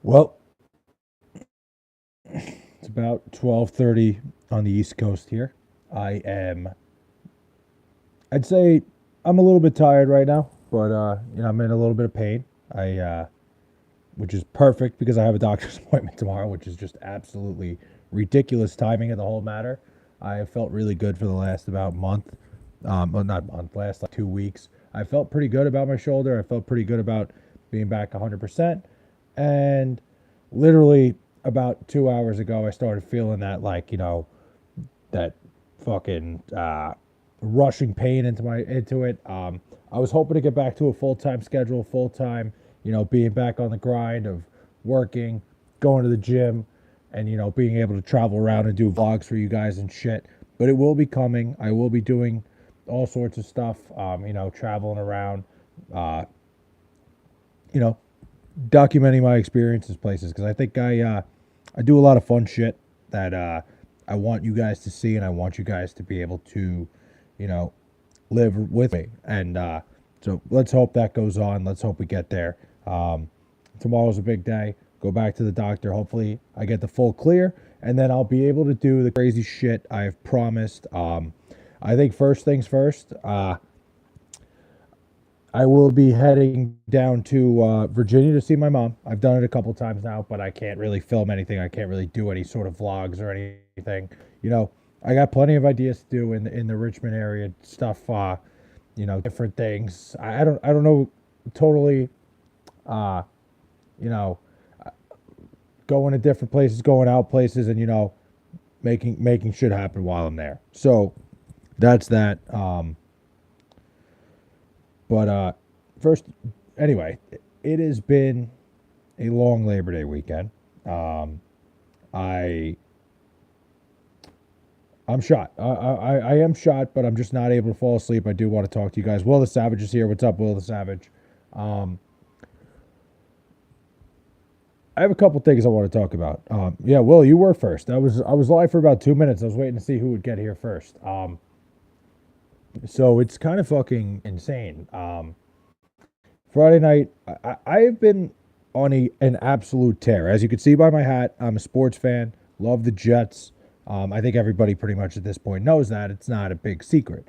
Well, it's about 12:30 on the East Coast here. I am I'd say I'm a little bit tired right now, but I'm in a little bit of pain. I which is perfect because I have a doctor's appointment tomorrow, which is just absolutely ridiculous timing of the whole matter. I have felt really good for the last about month. Well, not month, last like 2 weeks. I felt pretty good about my shoulder. I felt pretty good about being back 100%. And literally about 2 hours ago, I started feeling that, like, that fucking rushing pain into it. I was hoping to get back to a full time schedule, full time, being back on the grind of working, going to the gym, and being able to travel around and do vlogs for you guys and shit. But it will be coming. I will be doing all sorts of stuff. Traveling around, uh, you know, documenting my experiences places because I think I do a lot of fun shit that I want you guys to see and I want you guys to be able to, you know, live with me. And so let's hope that goes on. Let's hope we get there. Um, Tomorrow's a big day. Go back to the doctor. Hopefully, I get the full clear, and then I'll be able to do the crazy shit I've promised. I think first things first. I will be heading down to Virginia to see my mom. I've done it a couple times now, but I can't really film anything. I can't really do any sort of vlogs or anything. You know, I got plenty of ideas to do in the Richmond area stuff. Different things. I don't know totally. Uh, you know, Going to different places, going out places, and making shit happen while I'm there. So that's that. But first, anyway, it has been a long Labor Day weekend. Um, I I'm shot. I am shot, but I'm just not able to fall asleep. I do want to talk to you guys. Will the Savage is here. What's up, Will the Savage? Um, I have a couple things I want to talk about. Yeah, Will, you were first. I was live for about 2 minutes. I was waiting to see who would get here first. So it's kind of fucking insane. Friday night, I've been on an absolute tear. As you can see by my hat, I'm a sports fan. Love the Jets. I think everybody pretty much at this point knows that. It's not a big secret.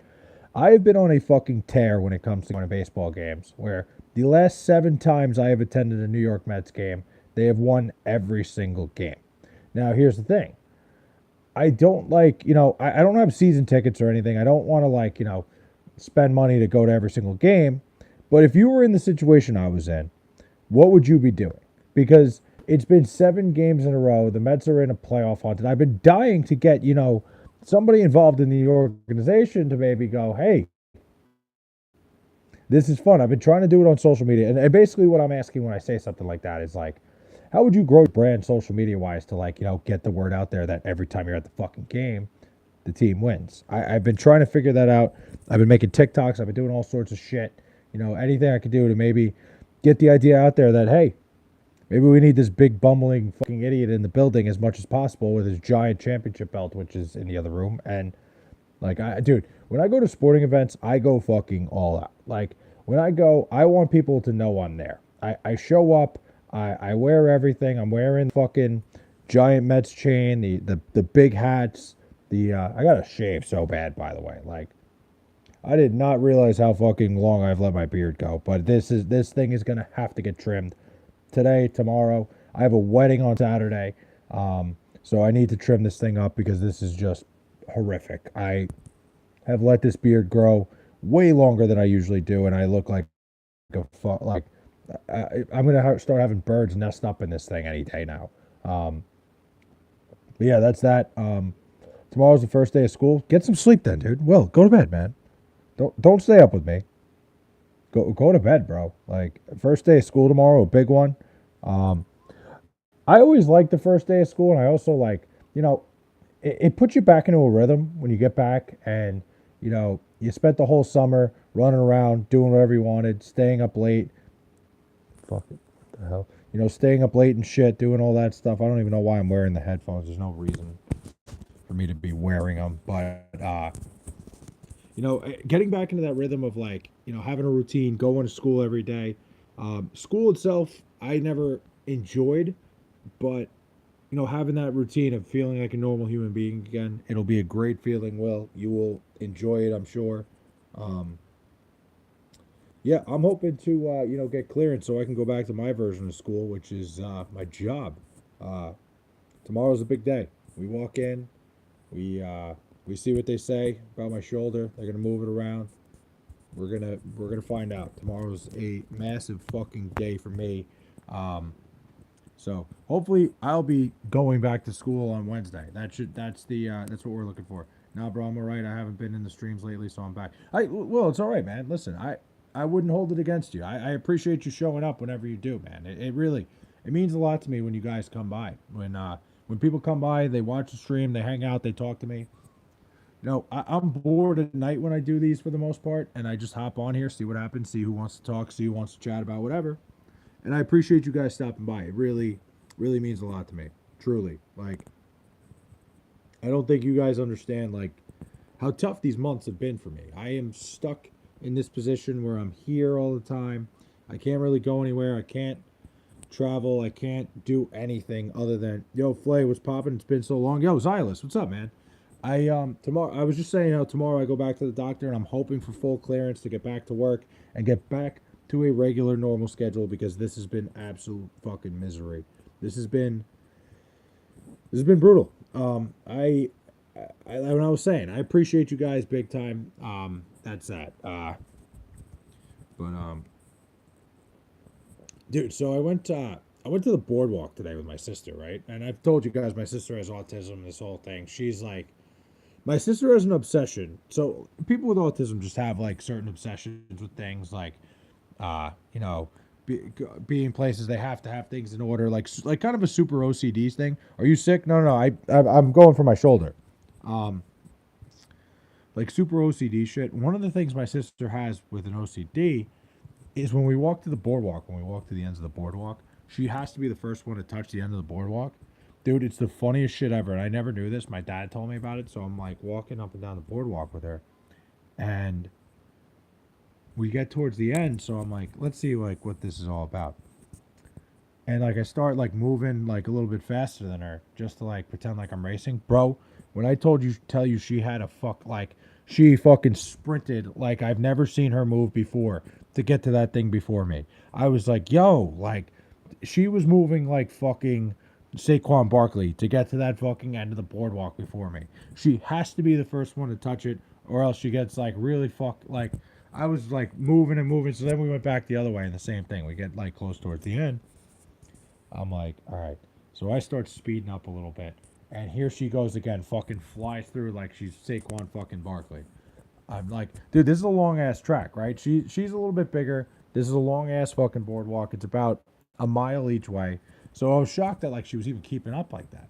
I've been on a fucking tear when it comes to going to baseball games, where the last 7 times I have attended a New York Mets game, they have won every single game. Now, here's the thing. I don't like, I don't have season tickets or anything. I don't want to, like, spend money to go to every single game. But if you were in the situation I was in, what would you be doing? Because it's been 7 games in a row. The Mets are in a playoff hunt. And I've been dying to get, somebody involved in the organization to maybe go, hey, this is fun. I've been trying to do it on social media. And basically what I'm asking when I say something like that is like, how would you grow your brand social media wise to, like, get the word out there that every time you're at the fucking game, the team wins? I've been trying to figure that out. I've been making TikToks. I've been doing all sorts of shit. Anything I could do to maybe get the idea out there that, hey, maybe we need this big bumbling fucking idiot in the building as much as possible with his giant championship belt, which is in the other room. And like, dude, when I go to sporting events, I go fucking all out. Like, when I go, I want people to know I'm there. I show up. I wear everything. I'm wearing fucking giant Mets chain, the big hats. I got to shave so bad, by the way. Like, I did not realize how fucking long I've let my beard go, but this thing is gonna have to get trimmed today, tomorrow. I have a wedding on Saturday, so I need to trim this thing up because this is just horrific. I have let this beard grow way longer than I usually do, and I look like like I'm gonna start having birds nest up in this thing any day now. Um, but yeah, that's that. Tomorrow's the first day of school. Get some sleep then, dude. Well, go to bed, man. Don't stay up with me. Go to bed, bro. Like, first day of school tomorrow, a big one. Um, I always like the first day of school, and I also like, it puts you back into a rhythm when you get back, and you spent the whole summer running around, doing whatever you wanted, staying up late. Fuck it, what the hell? Staying up late and shit, doing all that stuff. I don't even know why I'm wearing the headphones. There's no reason for me to be wearing them, but getting back into that rhythm of, like, having a routine, going to school every day. School itself, I never enjoyed, but having that routine of feeling like a normal human being again, it'll be a great feeling. Will you will enjoy it, I'm sure. Um, yeah, I'm hoping to get clearance so I can go back to my version of school, which is my job. Uh, Tomorrow's a big day. We walk in, we uh, we see what they say about my shoulder. They're gonna move it around. We're gonna find out. Tomorrow's a massive fucking day for me. Um, so hopefully I'll be going back to school on Wednesday. That's what we're looking for. Nah, bro, I'm alright. I haven't been in the streams lately, so I'm back. Well, it's all right, man. Listen, I wouldn't hold it against you. I appreciate you showing up whenever you do, man. It really it means a lot to me when you guys come by. When people come by, they watch the stream, they hang out, they talk to me. I'm bored at night when I do these for the most part, and I just hop on here, see what happens, see who wants to talk, see who wants to chat about whatever. And I appreciate you guys stopping by. It really, really means a lot to me. Truly. Like, I don't think you guys understand, like, how tough these months have been for me. I am stuck in this position where I'm here all the time. I can't really go anywhere. I can't travel. I can't do anything other than, yo, Flay, what's popping? It's been so long. Yo, Xylus, what's up, man? Tomorrow I was just saying how tomorrow I go back to the doctor and I'm hoping for full clearance to get back to work and get back to a regular normal schedule because this has been absolute fucking misery. This has been brutal. When I was saying, I appreciate you guys big time. That's that. But dude, so I went to the boardwalk today with my sister, right? And I've told you guys my sister has autism. This whole thing. She's like, my sister has an obsession. So people with autism just have like certain obsessions with things, like, uh, you know, be in places they have to have things in order, like kind of a super OCD thing. Are you sick? No, no, I'm going for my shoulder. Um, like super OCD shit. One of the things my sister has with an OCD is when we walk to the boardwalk, when we walk to the ends of the boardwalk, she has to be the first one to touch the end of the boardwalk. Dude, it's the funniest shit ever. And I never knew this. My dad told me about it. So I'm like walking up and down the boardwalk with her. And we get towards the end. So I'm like, let's see like what this is all about. And like I start like moving like a little bit faster than her just to like pretend like I'm racing. Bro, when I tell you she had a she fucking sprinted like I've never seen her move before to get to that thing before me. I was like, yo, like she was moving like fucking Saquon Barkley to get to that fucking end of the boardwalk before me. She has to be the first one to touch it, or else she gets like really like I was like moving and moving. So then we went back the other way and the same thing. We get like close towards the end. I'm like, all right. So I start speeding up a little bit. And here she goes again, fucking flies through like she's Saquon fucking Barkley. I'm like, dude, this is a long ass track, right? She's a little bit bigger. This is a long ass fucking boardwalk. It's about a mile each way. So I was shocked that like she was even keeping up like that.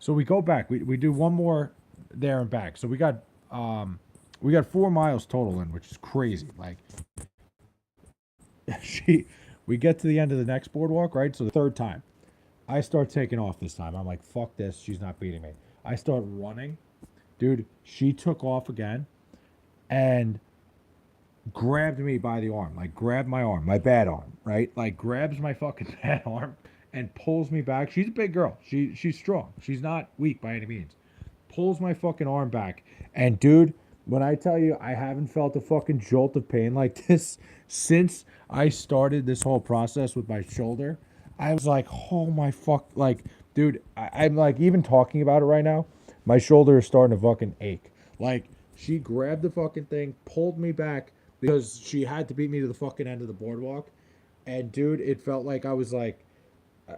So we go back. We do one more there and back. So we got 4 miles total in, which is crazy. Like she we get to the end of the next boardwalk, right? So the third time. I start taking off this time. I'm like, fuck this. She's not beating me. I start running. Dude, she took off again and grabbed me by the arm. Like, grabbed my arm, my bad arm, right? Like, grabs my fucking bad arm and pulls me back. She's a big girl. She's strong. She's not weak by any means. Pulls my fucking arm back. And, dude, when I tell you I haven't felt a fucking jolt of pain like this since I started this whole process with my shoulder, I was like, oh my fuck, like, dude, I'm like, even talking about it right now, my shoulder is starting to fucking ache. Like, she grabbed the fucking thing, pulled me back because she had to beat me to the fucking end of the boardwalk. And dude, it felt like I was like,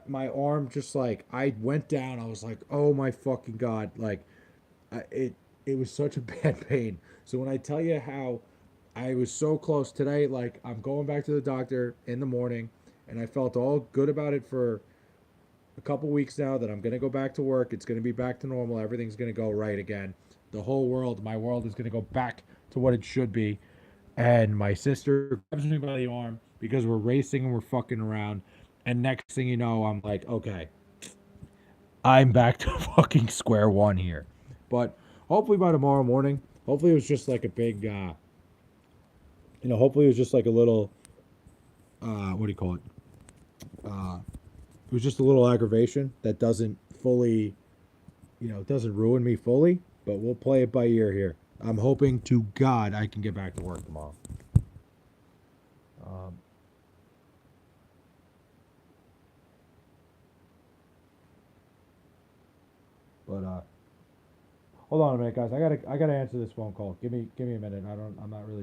my arm just like, I went down. I was like, oh my fucking God. Like, it was such a bad pain. So when I tell you how I was so close today, like, I'm going back to the doctor in the morning and I felt all good about it for a couple weeks now that I'm going to go back to work. It's going to be back to normal. Everything's going to go right again. The whole world, my world is going to go back to what it should be. And my sister grabs me by the arm because we're racing and we're fucking around. And next thing you know, I'm like, okay, I'm back to fucking square one here. But hopefully by tomorrow morning, hopefully it was just like a big, hopefully it was just like a little, what do you call it? It was just a little aggravation that doesn't fully, it doesn't ruin me fully, but we'll play it by ear here. I'm hoping to God I can get back to work tomorrow. Um, but hold on a minute, guys. I gotta answer this phone call. Give me a minute. I'm not really